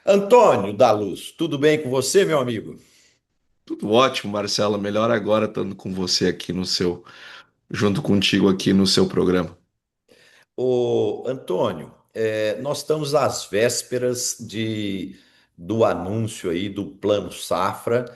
Antônio da Luz, tudo bem com você, meu amigo? Tudo ótimo, Marcelo. Melhor agora estando com você aqui junto contigo aqui no seu programa. Ô, Antônio, nós estamos às vésperas do anúncio aí do Plano Safra,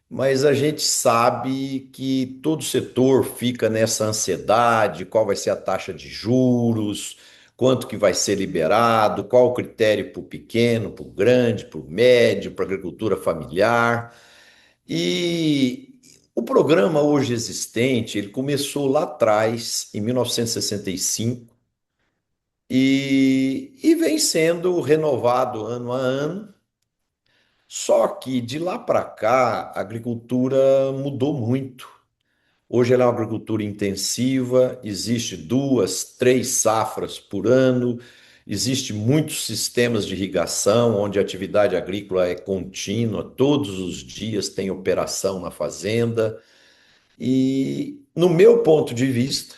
mas a gente sabe que todo setor fica nessa ansiedade, qual vai ser a taxa de juros, quanto que vai ser liberado, qual o critério para o pequeno, para o grande, para o médio, para a agricultura familiar. E o programa hoje existente, ele começou lá atrás, em 1965, e vem sendo renovado ano a ano. Só que de lá para cá, a agricultura mudou muito. Hoje ela é uma agricultura intensiva, existe duas, três safras por ano, existe muitos sistemas de irrigação, onde a atividade agrícola é contínua, todos os dias tem operação na fazenda. E, no meu ponto de vista,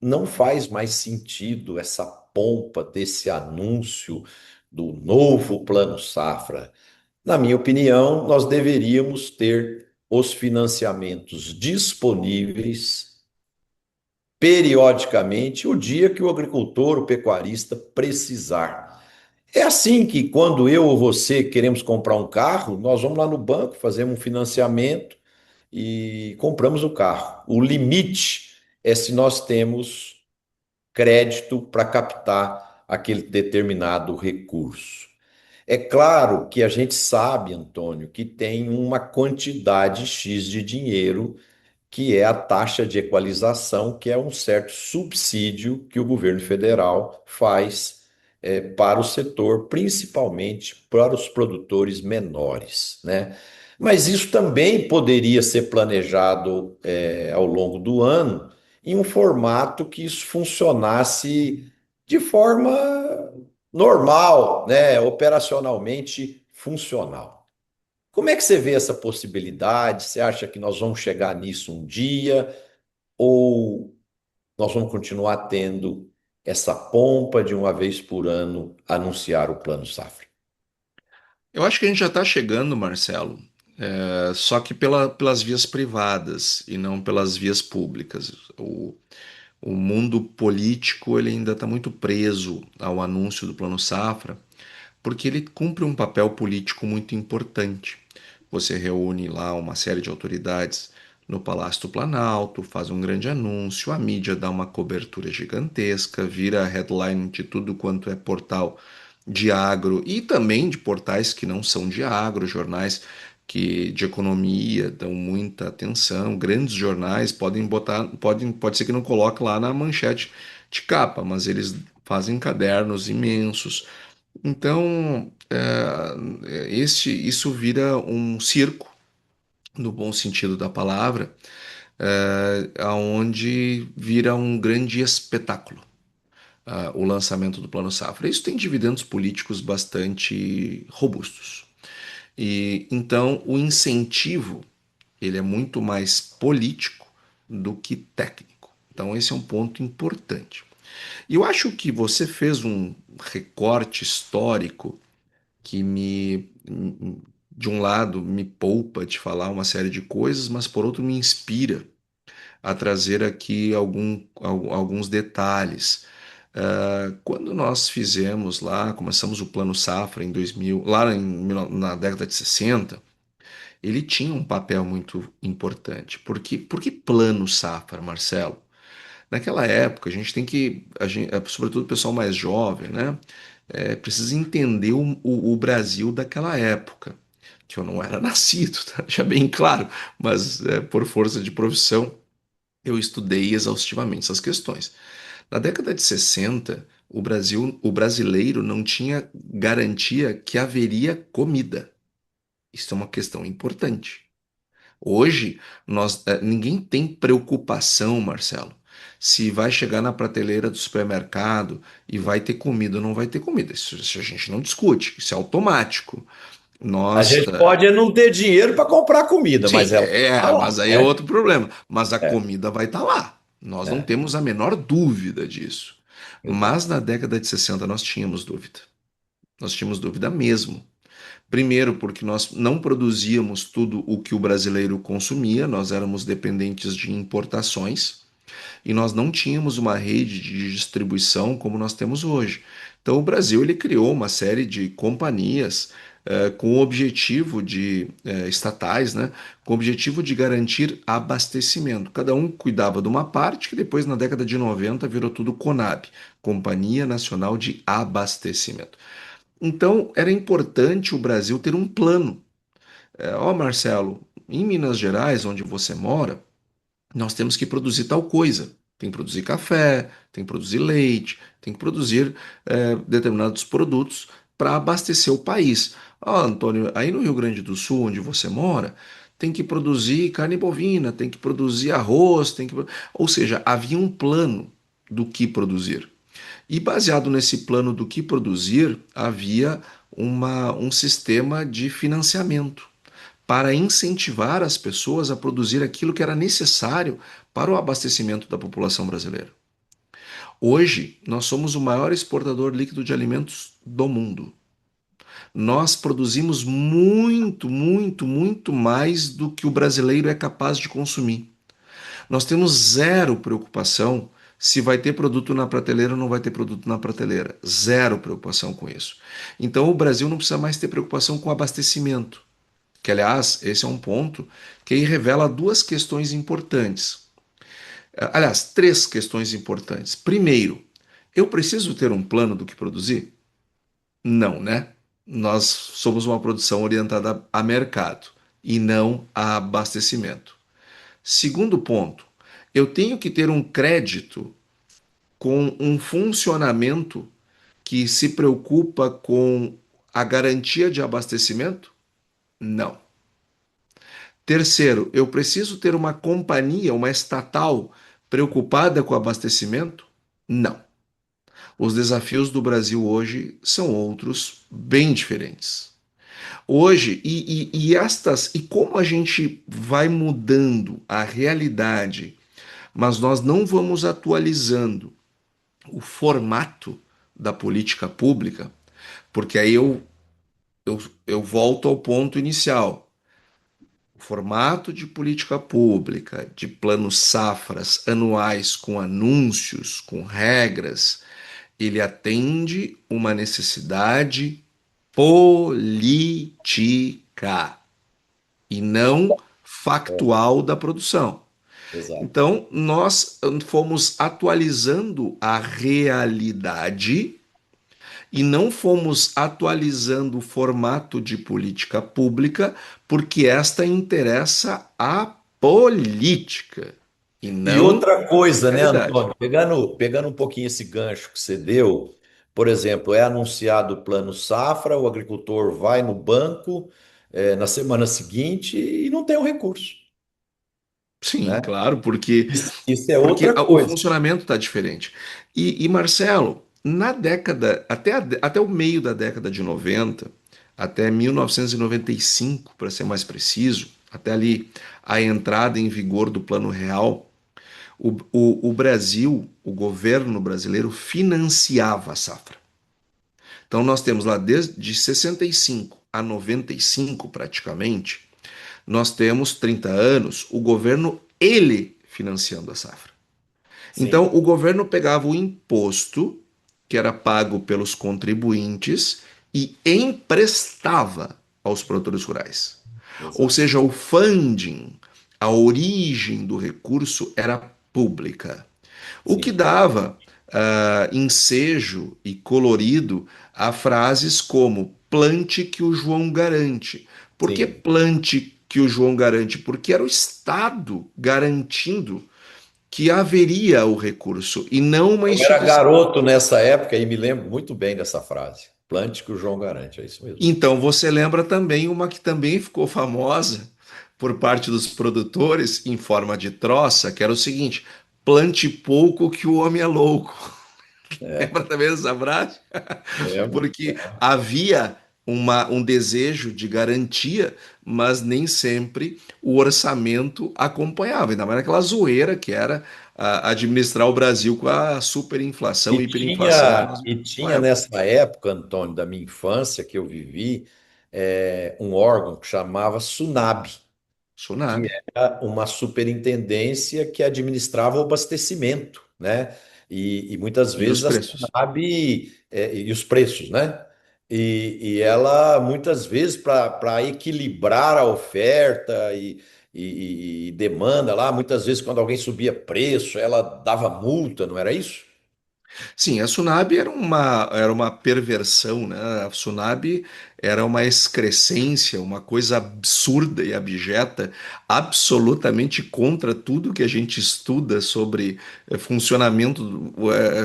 não faz mais sentido essa pompa desse anúncio do novo Plano Safra. Na minha opinião, nós deveríamos ter os financiamentos disponíveis periodicamente, o dia que o agricultor, o pecuarista precisar. É assim que, quando eu ou você queremos comprar um carro, nós vamos lá no banco, fazemos um financiamento e compramos o carro. O limite é se nós temos crédito para captar aquele determinado recurso. É claro que a gente sabe, Antônio, que tem uma quantidade X de dinheiro que é a taxa de equalização, que é um certo subsídio que o governo federal faz para o setor, principalmente para os produtores menores, né? Mas isso também poderia ser planejado ao longo do ano em um formato que isso funcionasse de forma normal, né? Operacionalmente funcional. Como é que você vê essa possibilidade? Você acha que nós vamos chegar nisso um dia? Ou nós vamos continuar tendo essa pompa de uma vez por ano anunciar o Plano Safra? Eu acho que a gente já está chegando, Marcelo, só que pelas vias privadas e não pelas vias públicas. O mundo político ele ainda está muito preso ao anúncio do Plano Safra, porque ele cumpre um papel político muito importante. Você reúne lá uma série de autoridades no Palácio do Planalto, faz um grande anúncio, a mídia dá uma cobertura gigantesca, vira headline de tudo quanto é portal de agro e também de portais que não são de agro, jornais que de economia dão muita atenção, grandes jornais podem botar, pode ser que não coloque lá na manchete de capa, mas eles fazem cadernos imensos. Então, isso vira um circo, no bom sentido da palavra, aonde vira um grande espetáculo, o lançamento do Plano Safra. Isso tem dividendos políticos bastante robustos. E então o incentivo ele é muito mais político do que técnico. Então esse é um ponto importante. E eu acho que você fez um recorte histórico que de um lado, me poupa de falar uma série de coisas, mas por outro, me inspira a trazer aqui alguns detalhes. Quando nós fizemos lá, começamos o Plano Safra em 2000, na década de 60, ele tinha um papel muito importante. Por que Plano Safra, Marcelo? Naquela época, a gente tem que, sobretudo o pessoal mais jovem, né? Precisa entender o Brasil daquela época, que eu não era nascido, tá? Já bem claro, mas por força de profissão eu estudei exaustivamente essas questões. Na década de 60, o brasileiro não tinha garantia que haveria comida. Isso é uma questão importante. Hoje, ninguém tem preocupação, Marcelo, se vai chegar na prateleira do supermercado e vai ter comida ou não vai ter comida. Isso a gente não discute, isso é automático. A Nós, gente pode não ter dinheiro para comprar comida, sim, mas ela está lá, mas aí é né? outro problema. Mas a É, comida vai estar lá. Nós não é, temos a menor dúvida disso. Mas exato. na década de 60 nós tínhamos dúvida. Nós tínhamos dúvida mesmo. Primeiro, porque nós não produzíamos tudo o que o brasileiro consumia, nós éramos dependentes de importações e nós não tínhamos uma rede de distribuição como nós temos hoje. Então, o Brasil ele criou uma série de companhias com o objetivo de estatais, né, com o objetivo de garantir abastecimento. Cada um cuidava de uma parte que depois, na década de 90, virou tudo Conab, Companhia Nacional de Abastecimento. Então, era importante o Brasil ter um plano. Marcelo, em Minas Gerais, onde você mora, nós temos que produzir tal coisa. Tem que produzir café, tem que produzir leite, tem que produzir determinados produtos para abastecer o país. Antônio, aí no Rio Grande do Sul, onde você mora, tem que produzir carne bovina, tem que produzir arroz, tem que... Ou seja, havia um plano do que produzir. E baseado nesse plano do que produzir, havia um sistema de financiamento para incentivar as pessoas a produzir aquilo que era necessário para o abastecimento da população brasileira. Hoje, nós somos o maior exportador líquido de alimentos do mundo. Nós produzimos muito, muito, muito mais do que o brasileiro é capaz de consumir. Nós temos zero preocupação se vai ter produto na prateleira ou não vai ter produto na prateleira. Zero preocupação com isso. Então o Brasil não precisa mais ter preocupação com abastecimento. Que, aliás, esse é um ponto que aí revela duas questões importantes. Aliás, três questões importantes. Primeiro, eu preciso ter um plano do que produzir? Não, né? Nós somos uma produção orientada a mercado e não a abastecimento. Segundo ponto, eu tenho que ter um crédito com um funcionamento que se preocupa com a garantia de abastecimento? Não. Terceiro, eu preciso ter uma companhia, uma estatal preocupada com o abastecimento? Não. Os desafios do Brasil hoje são outros, bem diferentes. Hoje, e como a gente vai mudando a realidade, mas nós não vamos atualizando o formato da política pública, porque aí eu volto ao ponto inicial. O formato de política pública, de planos safras anuais com anúncios, com regras, ele atende uma necessidade política e não É, factual da produção. exato. Então, nós fomos atualizando a realidade e não fomos atualizando o formato de política pública porque esta interessa à política e E não outra à coisa, né, realidade. Antônio? Pegando um pouquinho esse gancho que você deu, por exemplo, é anunciado o plano safra, o agricultor vai no banco, na semana seguinte e não tem o recurso, Sim, né? claro, porque, Isso é porque outra o coisa. funcionamento está diferente. Marcelo, na década, até o meio da década de 90, até 1995, para ser mais preciso, até ali a entrada em vigor do Plano Real, o Brasil, o governo brasileiro financiava a safra. Então nós temos lá desde 65 a 95 praticamente, nós temos 30 anos, o governo ele financiando a safra. Então Sim, o governo pegava o imposto que era pago pelos contribuintes e emprestava aos produtores rurais. Ou exato. seja, o funding, a origem do recurso era pública. O que Sim. dava ensejo e colorido a frases como plante que o João garante. Por que Sim. plante que o João garante? Porque era o Estado garantindo que haveria o recurso e não uma Eu era instituição. garoto nessa época e me lembro muito bem dessa frase. Plante que o João garante, é isso mesmo. Então você lembra também uma que também ficou famosa por parte dos produtores em forma de troça, que era o seguinte: plante pouco que o homem é louco. É, Lembra também dessa frase? lembro. Porque havia um desejo de garantia, mas nem sempre o orçamento acompanhava. Ainda mais aquela zoeira que era administrar o Brasil com a superinflação, E hiperinflação que tinha, nós e vivemos na tinha época. nessa época, Antônio, da minha infância que eu vivi, um órgão que chamava SUNAB, que Sunab. era uma superintendência que administrava o abastecimento, né? E muitas E os vezes a preços. SUNAB, e os preços, né? E ela, muitas vezes, para equilibrar a oferta e demanda lá, muitas vezes, quando alguém subia preço, ela dava multa, não era isso? Sim, a Sunab era uma perversão, né? A Sunab era uma excrescência, uma coisa absurda e abjeta, absolutamente contra tudo que a gente estuda sobre funcionamento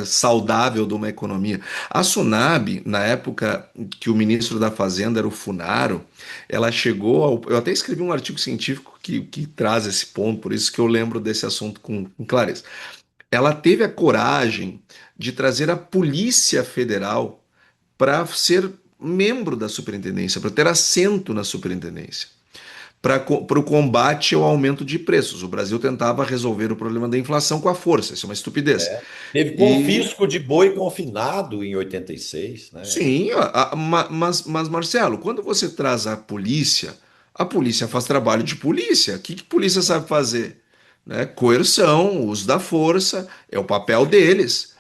saudável de uma economia. A Sunab, na época que o ministro da Fazenda era o Funaro, ela chegou ao. Eu até escrevi um artigo científico que traz esse ponto, por isso que eu lembro desse assunto com clareza. Ela teve a coragem de trazer a Polícia Federal para ser membro da superintendência, para ter assento na superintendência, para o combate ao aumento de preços. O Brasil tentava resolver o problema da inflação com a força, isso é uma estupidez. Teve E confisco de boi confinado em 86, né? sim, mas Marcelo, quando você traz a polícia faz trabalho de polícia. O que polícia sabe fazer? Né? Coerção, uso da força, é o papel deles.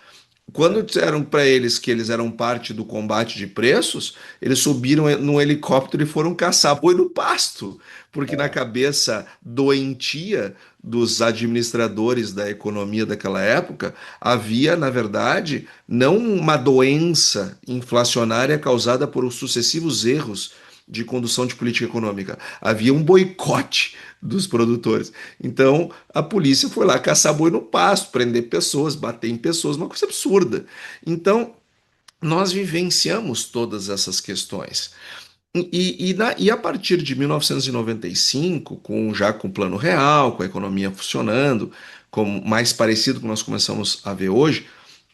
Quando É, disseram para eles que eles eram parte do combate de preços, eles subiram num helicóptero e foram caçar boi no pasto, porque na é, cabeça doentia dos administradores da economia daquela época havia, na verdade, não uma doença inflacionária causada por os sucessivos erros de condução de política econômica, havia um boicote dos produtores. Então, a polícia foi lá caçar boi no pasto, prender pessoas, bater em pessoas, uma coisa absurda. Então, nós vivenciamos todas essas questões. E a partir de 1995, já com o Plano Real, com a economia funcionando, como mais parecido com o que nós começamos a ver hoje,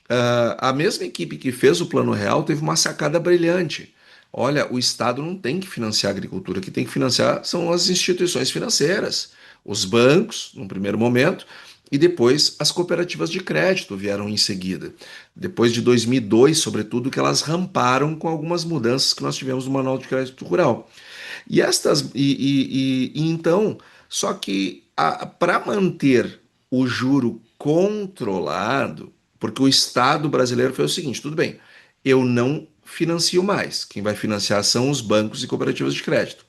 a mesma equipe que fez o Plano Real teve uma sacada brilhante. Olha, o Estado não tem que financiar a agricultura, que tem que financiar são as instituições financeiras, os bancos, num primeiro momento, e depois as cooperativas de crédito vieram em seguida. Depois de 2002, sobretudo, que elas ramparam com algumas mudanças que nós tivemos no Manual de Crédito Rural. E estas e então, só que para manter o juro controlado, porque o Estado brasileiro foi o seguinte, tudo bem, eu não financio mais. Quem vai financiar são os bancos e cooperativas de crédito.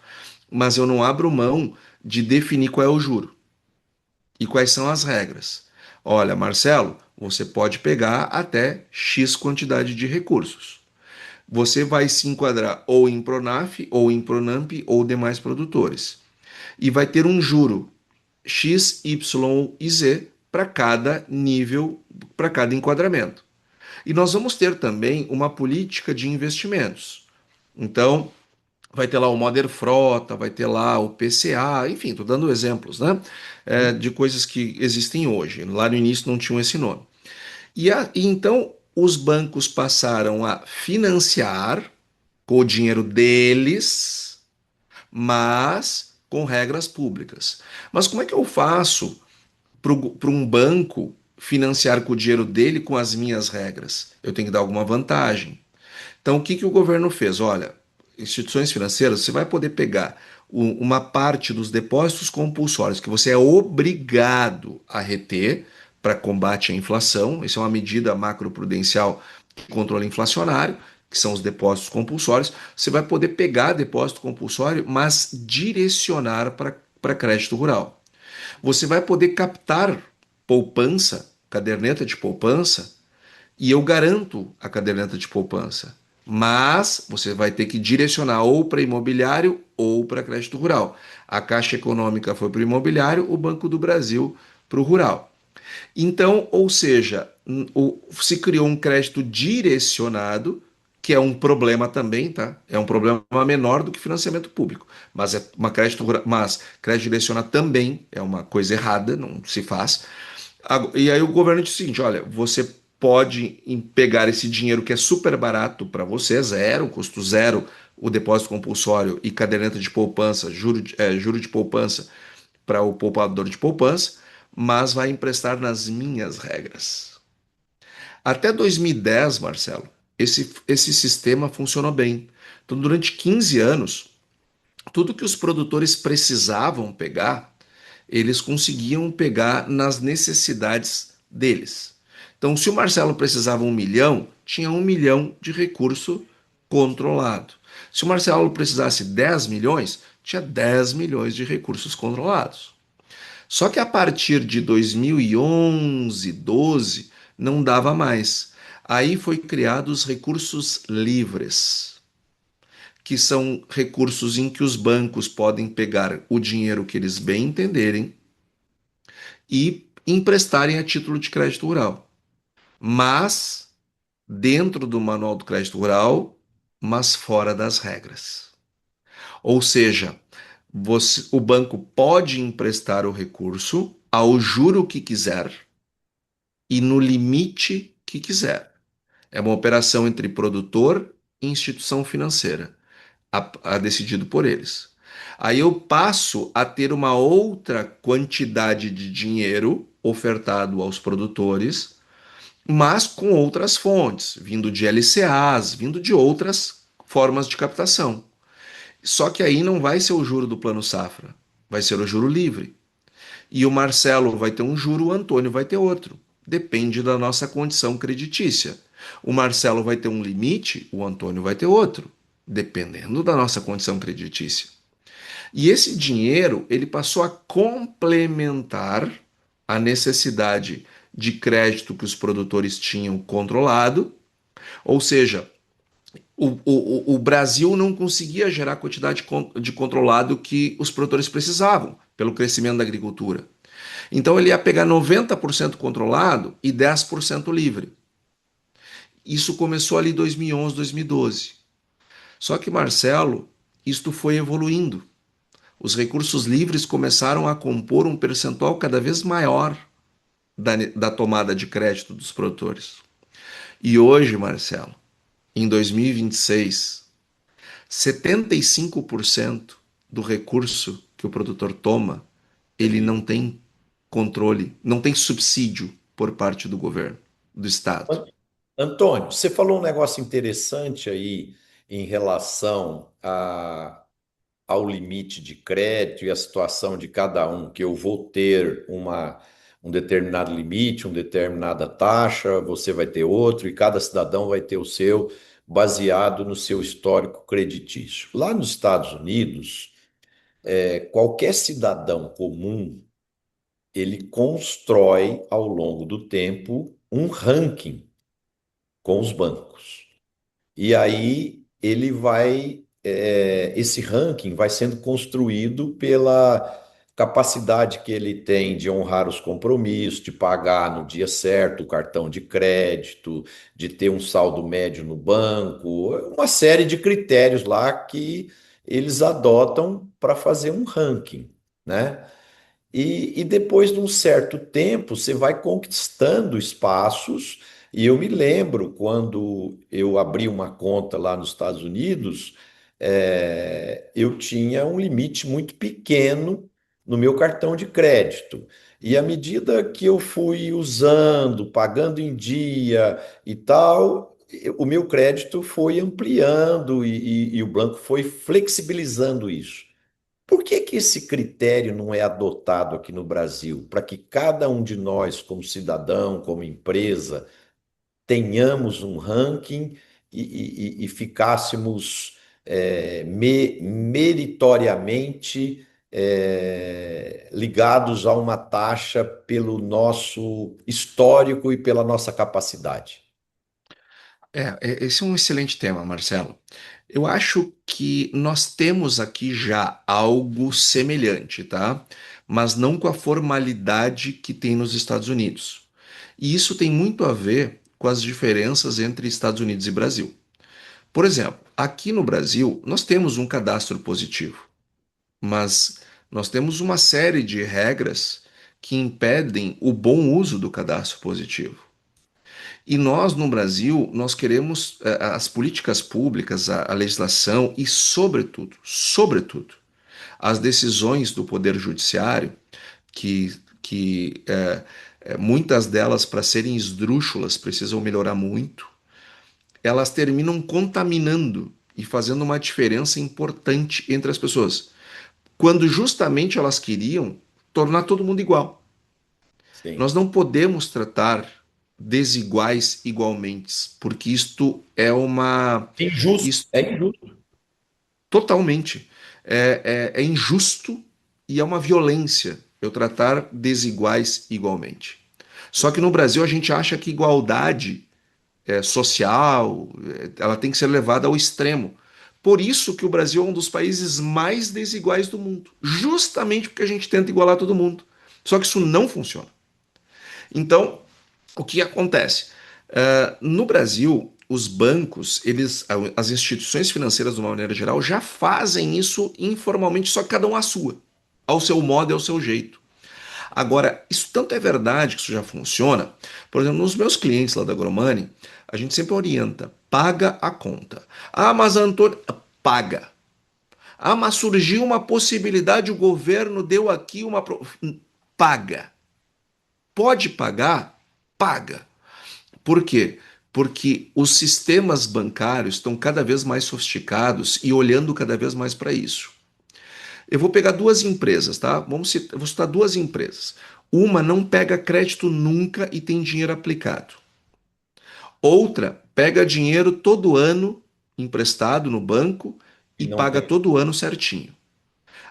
Mas eu não abro mão de definir qual é o juro e quais são as regras. Olha, Marcelo, você pode pegar até X quantidade de recursos. Você vai se enquadrar ou em Pronaf, ou em Pronamp, ou demais produtores. E vai ter um juro X, Y e Z para cada nível, para cada enquadramento. E nós vamos ter também uma política de investimentos. Então, vai ter lá o Moder Frota, vai ter lá o PCA, enfim, estou dando exemplos, né? De coisas que existem hoje. Lá no início não tinham esse nome. E então os bancos passaram a financiar com o dinheiro deles, mas com regras públicas. Mas como é que eu faço para um banco financiar com o dinheiro dele com as minhas regras? Eu tenho que dar alguma vantagem. Então, o que o governo fez? Olha, instituições financeiras, você vai poder pegar uma parte dos depósitos compulsórios que você é obrigado a reter para combate à inflação. Isso é uma medida macroprudencial de controle inflacionário, que são os depósitos compulsórios. Você vai poder pegar depósito compulsório, mas direcionar para crédito rural. Você vai poder captar poupança, caderneta de poupança, e eu garanto a caderneta de poupança. Mas você vai ter que direcionar ou para imobiliário ou para crédito rural. A Caixa Econômica foi para o imobiliário, o Banco do Brasil para o rural. Então, ou seja, se criou um crédito direcionado, que é um problema também, tá? É um problema menor do que financiamento público, mas mas crédito direcionado também é uma coisa errada, não se faz. E aí o governo disse o seguinte: olha, você pode pegar esse dinheiro que é super barato para você, zero, custo zero, o depósito compulsório e caderneta de poupança, juro de poupança para o poupador de poupança, mas vai emprestar nas minhas regras. Até 2010, Marcelo, esse sistema funcionou bem. Então, durante 15 anos, Tudo que os produtores precisavam pegar, eles conseguiam pegar nas necessidades deles. Então, se o Marcelo precisava 1 milhão, tinha 1 milhão de recurso controlado. Se o Marcelo precisasse 10 milhões, tinha 10 milhões de recursos controlados. Só que a partir de 2011, 12, não dava mais. Aí foi criados os recursos livres, que são recursos em que os bancos podem pegar o dinheiro que eles bem entenderem e emprestarem a título de crédito rural. Mas dentro do Manual do Crédito Rural, mas fora das regras. Ou seja, o banco pode emprestar o recurso ao juro que quiser e no limite que quiser. É uma operação entre produtor e instituição financeira, a decidido por eles. Aí eu passo a ter uma outra quantidade de dinheiro ofertado aos produtores, mas com outras fontes, vindo de LCAs, vindo de outras formas de captação. Só que aí não vai ser o juro do Plano Safra, vai ser o juro livre. E o Marcelo vai ter um juro, o Antônio vai ter outro. Depende da nossa condição creditícia. O Marcelo vai ter um limite, o Antônio vai ter outro, dependendo da nossa condição creditícia. E esse dinheiro, ele passou a complementar a necessidade de crédito que os produtores tinham controlado, ou seja, o Brasil não conseguia gerar a quantidade de controlado que os produtores precisavam pelo crescimento da agricultura. Então ele ia pegar 90% controlado e 10% livre. Isso começou ali em 2011, 2012. Só que, Marcelo, isto foi evoluindo. Os recursos livres começaram a compor um percentual cada vez maior da tomada de crédito dos produtores. E hoje, Marcelo, em 2026, 75% do recurso que o produtor toma, ele não tem controle, não tem subsídio por parte do governo, do Estado. Antônio, você falou um negócio interessante aí em relação ao limite de crédito e a situação de cada um, que eu vou ter um determinado limite, uma determinada taxa, você vai ter outro, e cada cidadão vai ter o seu, baseado no seu histórico creditício. Lá nos Estados Unidos, qualquer cidadão comum, ele constrói ao longo do tempo um ranking com os bancos. E aí ele vai, esse ranking vai sendo construído pela capacidade que ele tem de honrar os compromissos, de pagar no dia certo o cartão de crédito, de ter um saldo médio no banco, uma série de critérios lá que eles adotam para fazer um ranking, né? E depois de um certo tempo, você vai conquistando espaços. E eu me lembro quando eu abri uma conta lá nos Estados Unidos, eu tinha um limite muito pequeno no meu cartão de crédito. E à medida que eu fui usando, pagando em dia e tal, o meu crédito foi ampliando e o banco foi flexibilizando isso. Por que que esse critério não é adotado aqui no Brasil? Para que cada um de nós, como cidadão, como empresa, tenhamos um ranking e ficássemos meritoriamente ligados a uma taxa pelo nosso histórico e pela nossa capacidade. Esse é um excelente tema, Marcelo. Eu acho que nós temos aqui já algo semelhante, tá? Mas não com a formalidade que tem nos Estados Unidos. E isso tem muito a ver com as diferenças entre Estados Unidos e Brasil. Por exemplo, aqui no Brasil, nós temos um cadastro positivo, mas nós temos uma série de regras que impedem o bom uso do cadastro positivo. E nós, no Brasil, nós queremos as políticas públicas, a legislação e, sobretudo, as decisões do Poder Judiciário, que muitas delas, para serem esdrúxulas, precisam melhorar muito, elas terminam contaminando e fazendo uma diferença importante entre as pessoas, quando justamente elas queriam tornar todo mundo igual. Sim. Nós não podemos tratar desiguais igualmente, porque isto é uma. Injusto. Isto, É injusto. totalmente. É injusto e é uma violência eu tratar desiguais igualmente. Só que no Brasil a gente acha que igualdade social ela tem que ser levada ao extremo. Por isso que o Brasil é um dos países mais desiguais do mundo. Justamente porque a gente tenta igualar todo mundo. Só que isso não funciona. Então, o que acontece? No Brasil, os bancos, as instituições financeiras, de uma maneira geral, já fazem isso informalmente, só que cada um à sua, ao seu modo e ao seu jeito. Agora, isso tanto é verdade que isso já funciona. Por exemplo, nos meus clientes lá da Gromani, a gente sempre orienta, paga a conta. Ah, mas Antônio, paga. Ah, mas surgiu uma possibilidade, o governo deu aqui uma. Paga. Pode pagar? Paga. Por quê? Porque os sistemas bancários estão cada vez mais sofisticados e olhando cada vez mais para isso. Eu vou pegar duas empresas, tá? Vou citar duas empresas. Uma não pega crédito nunca e tem dinheiro aplicado. Outra pega dinheiro todo ano emprestado no banco E e não paga tem. todo ano certinho.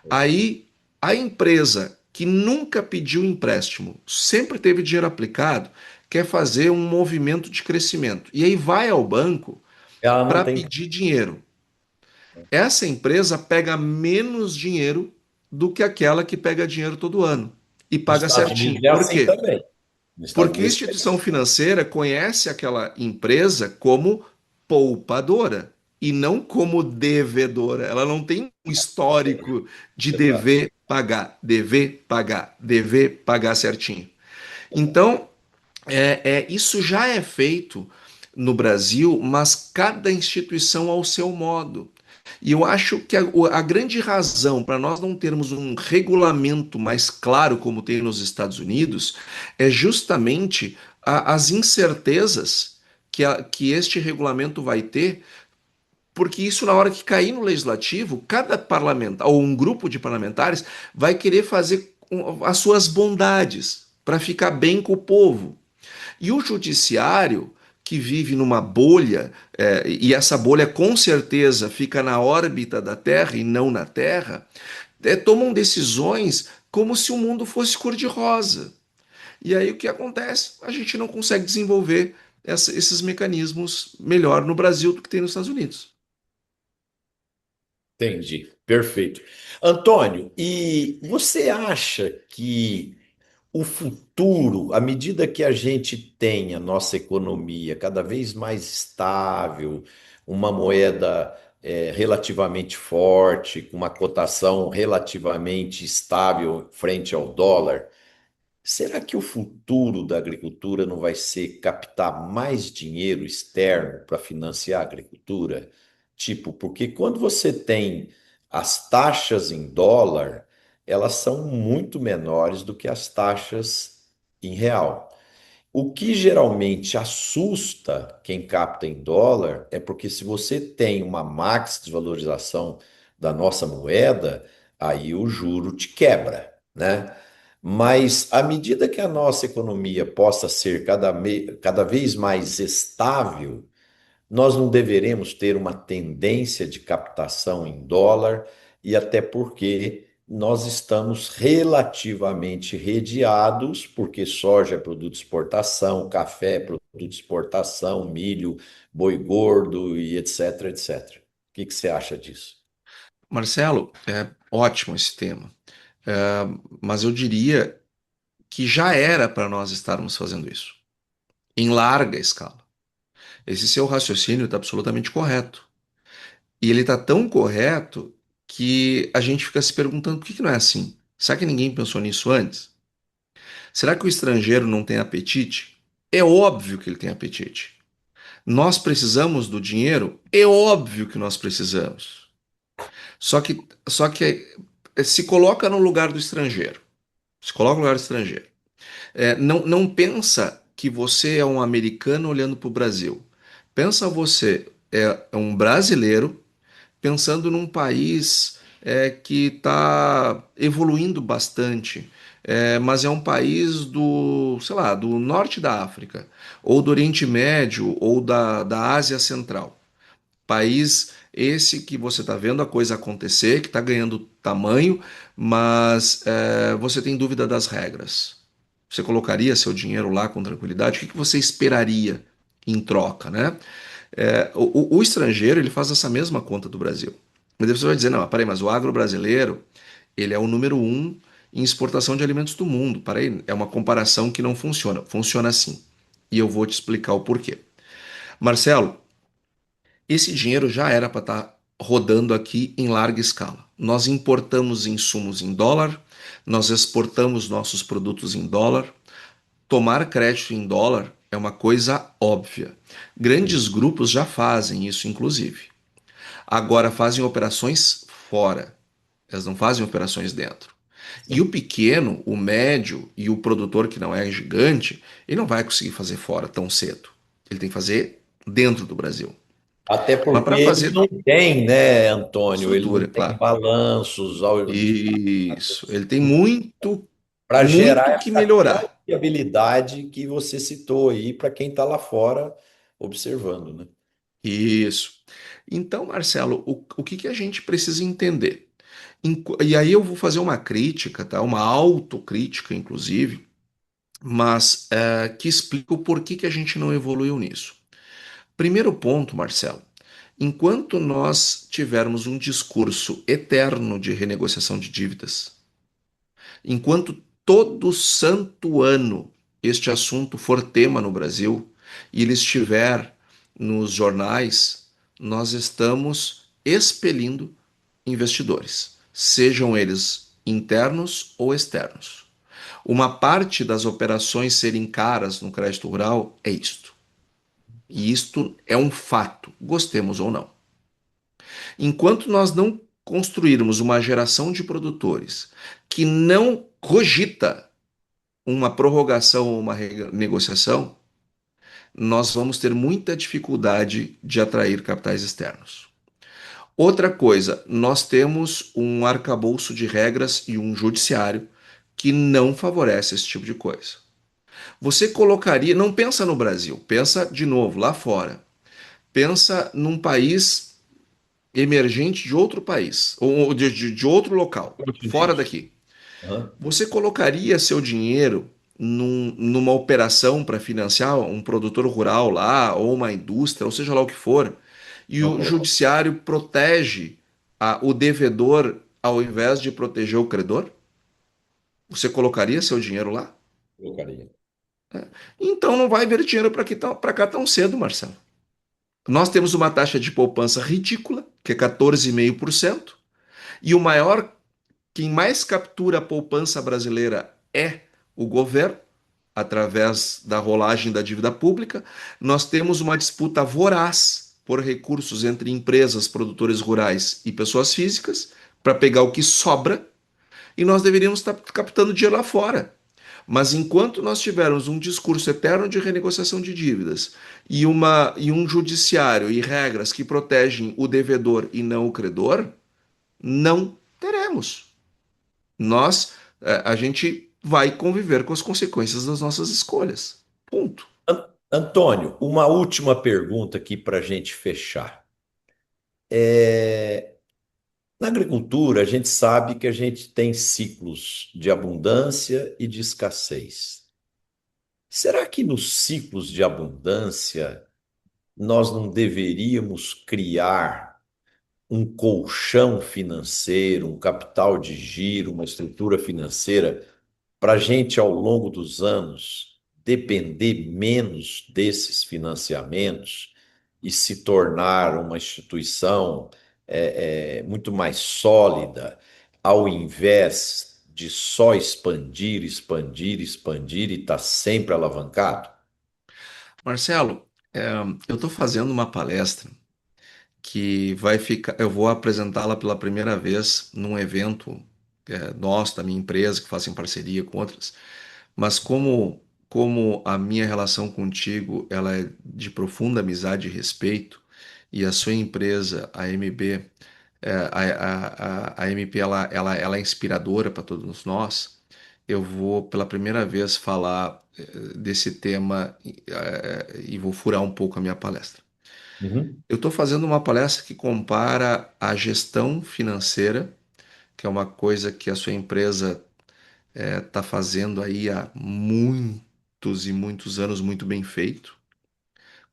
Aí a empresa que nunca pediu empréstimo, sempre teve dinheiro aplicado, quer fazer um movimento de crescimento. E aí vai ao banco Ela não para tem. pedir dinheiro. Essa empresa pega menos dinheiro do que aquela que pega dinheiro todo ano e Nos paga Estados Unidos certinho. é Por assim quê? também. Nos Estados Porque a Unidos é instituição assim. financeira conhece aquela empresa como poupadora e não como devedora. Ela não tem um histórico de Exato. dever pagar certinho. Então, isso já é feito no Brasil, mas cada instituição ao seu modo. E eu acho que a grande razão para nós não termos um regulamento mais claro, como tem nos Estados Unidos, é justamente as incertezas que este regulamento vai ter, porque isso, na hora que cair no legislativo, cada parlamentar, ou um grupo de parlamentares, vai querer fazer as suas bondades para ficar bem com o povo. E o judiciário, que vive numa bolha, e essa bolha com certeza fica na órbita da Terra e não na Terra, tomam decisões como se o mundo fosse cor-de-rosa. E aí o que acontece? A gente não consegue desenvolver esses mecanismos melhor no Brasil do que tem nos Estados Unidos. Entendi. Perfeito. Antônio, e você acha que o futuro, à medida que a gente tem a nossa economia cada vez mais estável, uma moeda relativamente forte, com uma cotação relativamente estável frente ao dólar, será que o futuro da agricultura não vai ser captar mais dinheiro externo para financiar a agricultura? Tipo, porque quando você tem as taxas em dólar, elas são muito menores do que as taxas em real. O que geralmente assusta quem capta em dólar é porque se você tem uma max desvalorização da nossa moeda, aí o juro te quebra, né? Mas à medida que a nossa economia possa ser cada vez mais estável, nós não deveremos ter uma tendência de captação em dólar, e até porque nós estamos relativamente redeados, porque soja é produto de exportação, café é produto de exportação, milho, boi gordo e etc, etc. O que que você acha disso? Marcelo, é ótimo esse tema. É, mas eu diria que já era para nós estarmos fazendo isso, em larga escala. Esse seu raciocínio está absolutamente correto. E ele está tão correto que a gente fica se perguntando por que não é assim? Será que ninguém pensou nisso antes? Será que o estrangeiro não tem apetite? É óbvio que ele tem apetite. Nós precisamos do dinheiro? É óbvio que nós precisamos. Só que se coloca no lugar do estrangeiro. Se coloca no lugar do estrangeiro. Não pensa que você é um americano olhando para o Brasil. Pensa você é um brasileiro pensando num país que está evoluindo bastante, mas é um país do, sei lá, do norte da África, ou do Oriente Médio, ou da Ásia Central. País esse que você está vendo a coisa acontecer, que está ganhando tamanho, mas você tem dúvida das regras. Você colocaria seu dinheiro lá com tranquilidade? O que que você esperaria em troca, né? O estrangeiro ele faz essa mesma conta do Brasil. Mas aí você vai dizer, não, peraí, mas o agro brasileiro ele é o número um em exportação de alimentos do mundo. Peraí, é uma comparação que não funciona. Funciona assim. E eu vou te explicar o porquê. Marcelo, esse dinheiro já era para estar rodando aqui em larga escala. Nós importamos insumos em dólar, nós exportamos nossos produtos em dólar. Tomar crédito em dólar é uma coisa óbvia. Sim. Grandes grupos já fazem isso, inclusive. Agora fazem operações fora, elas não fazem operações dentro. E o Sim. pequeno, o médio e o produtor que não é gigante, ele não vai conseguir fazer fora tão cedo. Ele tem que fazer dentro do Brasil. Até Mas porque para ele fazer não tem, né, Antônio? Ele não estrutura, tem claro. balanços Isso. Ele tem muito, para gerar muito que essa melhorar. confiabilidade que você citou aí para quem está lá fora observando, né? Isso. Então, Marcelo, o que que a gente precisa entender? E aí eu vou fazer uma crítica, tá? Uma autocrítica, inclusive, mas que explica o porquê que a gente não evoluiu nisso. Primeiro ponto, Marcelo, enquanto nós tivermos um discurso eterno de renegociação de dívidas, enquanto todo santo ano este assunto for tema no Brasil e ele estiver nos jornais, nós estamos expelindo investidores, sejam eles internos ou externos. Uma parte das operações serem caras no crédito rural é isto. E isto é um fato, gostemos ou não. Enquanto nós não construirmos uma geração de produtores que não cogita uma prorrogação ou uma negociação, nós vamos ter muita dificuldade de atrair capitais externos. Outra coisa, nós temos um arcabouço de regras e um judiciário que não favorece esse tipo de coisa. Você colocaria, não pensa no Brasil, pensa de novo lá fora. Pensa num país emergente de outro país, ou de outro local, fora Continente. daqui. Aham. Você colocaria seu dinheiro numa operação para financiar um produtor rural lá, ou uma indústria, ou seja lá o que for, e Não o judiciário protege o devedor ao invés de proteger o credor? Você colocaria seu dinheiro lá? colocaria. Então não vai vir dinheiro para cá tão cedo, Marcelo. Nós temos uma taxa de poupança ridícula, que é 14,5%, e o maior, quem mais captura a poupança brasileira é o governo, através da rolagem da dívida pública. Nós temos uma disputa voraz por recursos entre empresas, produtores rurais e pessoas físicas para pegar o que sobra e nós deveríamos estar captando dinheiro lá fora. Mas enquanto nós tivermos um discurso eterno de renegociação de dívidas e um judiciário e regras que protegem o devedor e não o credor, não teremos. A gente vai conviver com as consequências das nossas escolhas. Ponto. Antônio, uma última pergunta aqui para a gente fechar. Na agricultura, a gente sabe que a gente tem ciclos de abundância e de escassez. Será que nos ciclos de abundância nós não deveríamos criar um colchão financeiro, um capital de giro, uma estrutura financeira para a gente, ao longo dos anos, depender menos desses financiamentos e se tornar uma instituição muito mais sólida, ao invés de só expandir, expandir, expandir e estar sempre alavancado? Marcelo, eu estou fazendo uma palestra que vai ficar. Eu vou apresentá-la pela primeira vez num evento nosso, da minha empresa, que faço em parceria com outras. Mas como a minha relação contigo ela é de profunda amizade e respeito, e a sua empresa, a MB, a MP ela é inspiradora para todos nós. Eu vou pela primeira vez falar desse tema e vou furar um pouco a minha palestra. Uhum, Eu estou fazendo uma palestra que compara a gestão financeira, que é uma coisa que a sua empresa está fazendo aí há muitos e muitos anos muito bem feito,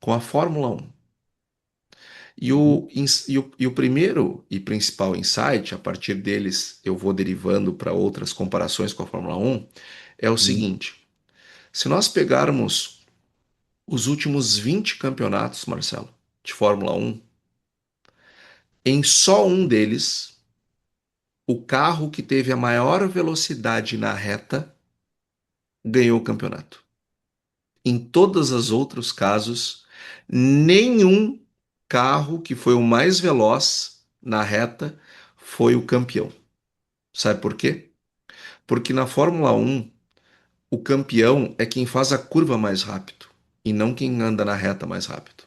com a Fórmula 1. uhum, E o primeiro e principal insight, a partir deles eu vou derivando para outras comparações com a Fórmula 1, é o uhum, seguinte: se nós pegarmos os últimos 20 campeonatos, Marcelo, de Fórmula 1, em só um deles, o carro que teve a maior velocidade na reta ganhou o campeonato. Em todos os outros casos, nenhum carro que foi o mais veloz na reta foi o campeão. Sabe por quê? Porque na Fórmula 1, o campeão é quem faz a curva mais rápido e não quem anda na reta mais rápido.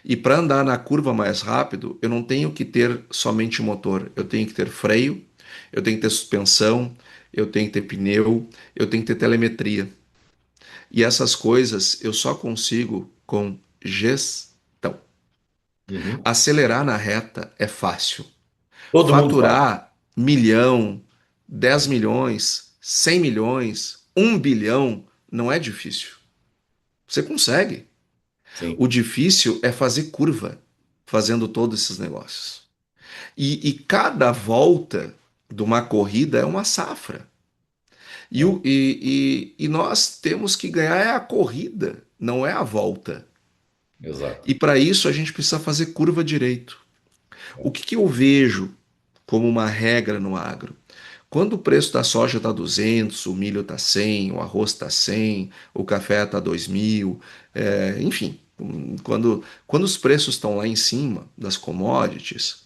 E para andar na curva mais rápido, eu não tenho que ter somente motor, eu tenho que ter freio, eu tenho que ter suspensão, eu tenho que ter pneu, eu tenho que ter telemetria. E essas coisas eu só consigo com gestão. uhum. Acelerar na reta é fácil. Todo mundo faz. Faturar milhão, 10 milhões, 100 milhões, 1 bilhão não é difícil. Você consegue. O Sim, difícil é fazer curva fazendo todos esses negócios. E cada volta de uma corrida é uma safra. é, E nós temos que ganhar é a corrida, não é a volta. exato. E para isso a gente precisa fazer curva direito. O É. que eu vejo como uma regra no agro? Quando o preço da soja está 200, o milho está 100, o arroz está 100, o café está 2.000, enfim, quando os preços estão lá em cima das commodities,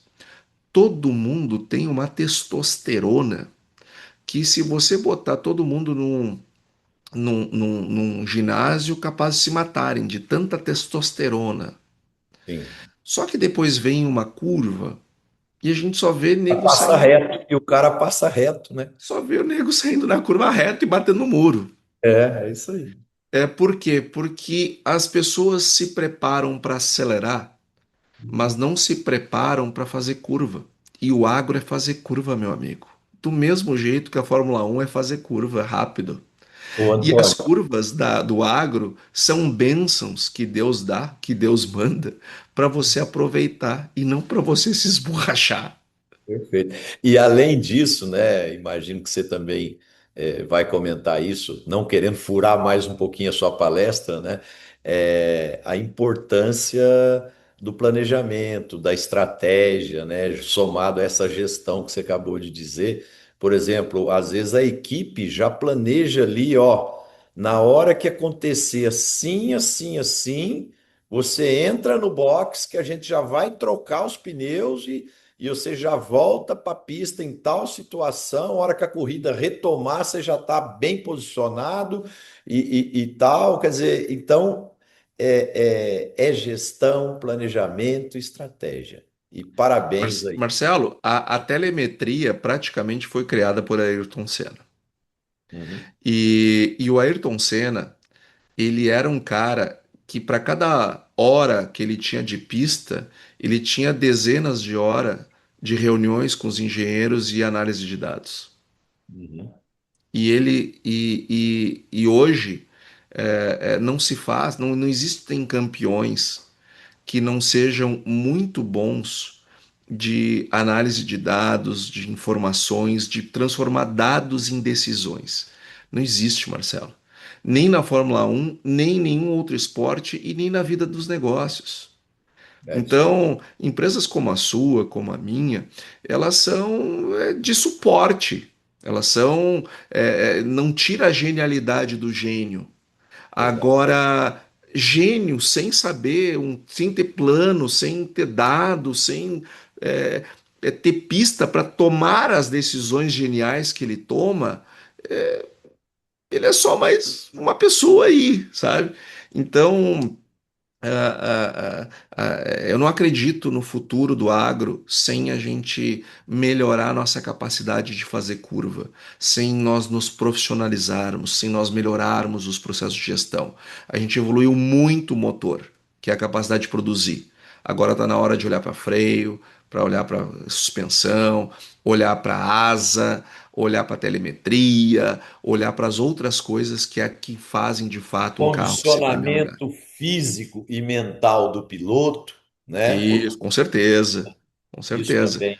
todo mundo tem uma testosterona que se você botar todo mundo num ginásio, capaz de se matarem de tanta testosterona. Sim. Só que depois vem uma curva e a gente só vê nego Passa saindo, reto, e o cara passa reto, né? só vê o nego saindo na curva reta e batendo no muro. É isso aí. Por quê? Porque as pessoas se preparam para acelerar, mas não se preparam para fazer curva. E o agro é fazer curva, meu amigo. Do mesmo jeito que a Fórmula 1 é fazer curva rápido. Ô, E as Antônio, curvas do agro são bênçãos que Deus dá, que Deus manda, para você aproveitar e não para você se esborrachar. perfeito. E além disso, né, imagino que você também vai comentar isso, não querendo furar mais um pouquinho a sua palestra, né, a importância do planejamento, da estratégia, né, somado a essa gestão que você acabou de dizer. Por exemplo, às vezes a equipe já planeja ali, ó, na hora que acontecer assim, assim, assim, você entra no box que a gente já vai trocar os pneus e você já volta para a pista em tal situação, a hora que a corrida retomar, você já está bem posicionado e tal. Quer dizer, então é gestão, planejamento, estratégia. E parabéns aí. Marcelo, a telemetria praticamente foi criada por Ayrton Senna. Uhum, E o Ayrton Senna, ele era um cara que para cada hora que ele tinha de pista, ele tinha dezenas de horas de reuniões com os engenheiros e análise de dados. uhum, E hoje não se faz, não existem campeões que não sejam muito bons de análise de dados, de informações, de transformar dados em decisões. Não existe, Marcelo. Nem na Fórmula 1, nem em nenhum outro esporte e nem na vida dos negócios. é isso aí. Então, empresas como a sua, como a minha, elas são de suporte. Elas são. Não tira a genialidade do gênio. Exato. Agora, gênio sem saber, sem ter plano, sem ter dados, sem é, ter pista para tomar as decisões geniais que ele toma, ele é só mais uma pessoa aí, sabe? Então, Eu não acredito no futuro do agro sem a gente melhorar nossa capacidade de fazer curva, sem nós nos profissionalizarmos, sem nós melhorarmos os processos de gestão. A gente evoluiu muito o motor, que é a capacidade de produzir. Agora está na hora de olhar para freio, para olhar para suspensão, olhar para asa, olhar para telemetria, olhar para as outras coisas que é que fazem de fato um carro ser bem melhorado. Condicionamento físico e mental do piloto, né? Porque Isso, com certeza, com isso certeza. também é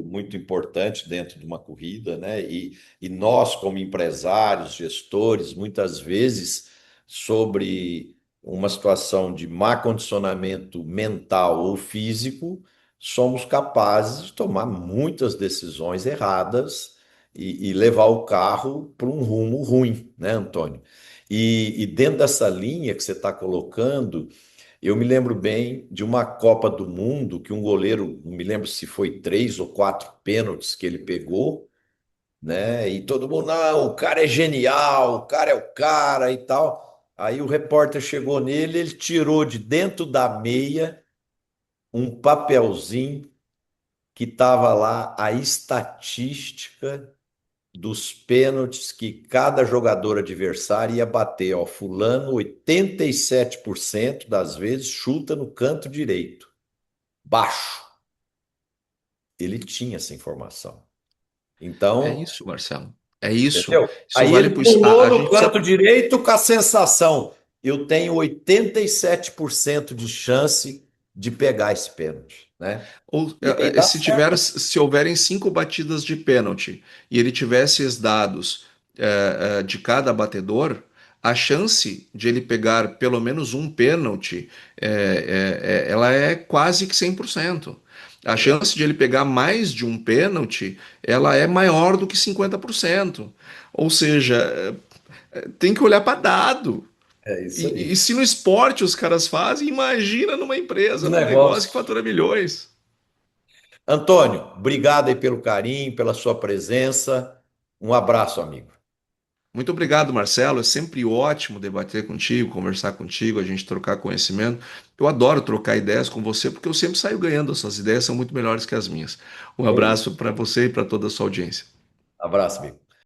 muito importante dentro de uma corrida, né? E nós, como empresários, gestores, muitas vezes, sobre uma situação de má condicionamento mental ou físico, somos capazes de tomar muitas decisões erradas e levar o carro para um rumo ruim, né, Antônio? E dentro dessa linha que você está colocando, eu me lembro bem de uma Copa do Mundo que um goleiro, não me lembro se foi 3 ou 4 pênaltis que ele pegou, né? E todo mundo, não, o cara é genial, o cara é o cara e tal. Aí o repórter chegou nele, ele tirou de dentro da meia um papelzinho que estava lá a estatística dos pênaltis que cada jogador adversário ia bater. Ó, fulano, 87% das vezes chuta no canto direito, baixo. Ele tinha essa informação. É Então, isso, Marcelo. É isso. entendeu? Isso Aí vale ele para pulou a no gente precisa. canto direito com a sensação: eu tenho 87% de chance de pegar esse pênalti, né? E aí dá Se tiver, certo. se houverem 5 batidas de pênalti e ele tivesse esses dados de cada batedor, a chance de ele pegar pelo menos um pênalti ela é quase que 100%. A É verdade. chance de ele pegar mais de um pênalti, ela é maior do que 50%. Ou seja, tem que olhar para dado. É isso E aí. se no esporte os caras fazem, imagina numa Os empresa, num negócio que negócios. fatura milhões. Antônio, obrigado aí pelo carinho, pela sua presença. Um abraço, amigo. Muito obrigado, Marcelo. É sempre ótimo debater contigo, conversar contigo, a gente trocar conhecimento. Eu adoro trocar ideias com você porque eu sempre saio ganhando. As suas ideias são muito melhores que as minhas. Um É isso. abraço para você e para toda a sua audiência. Abraço, amigo.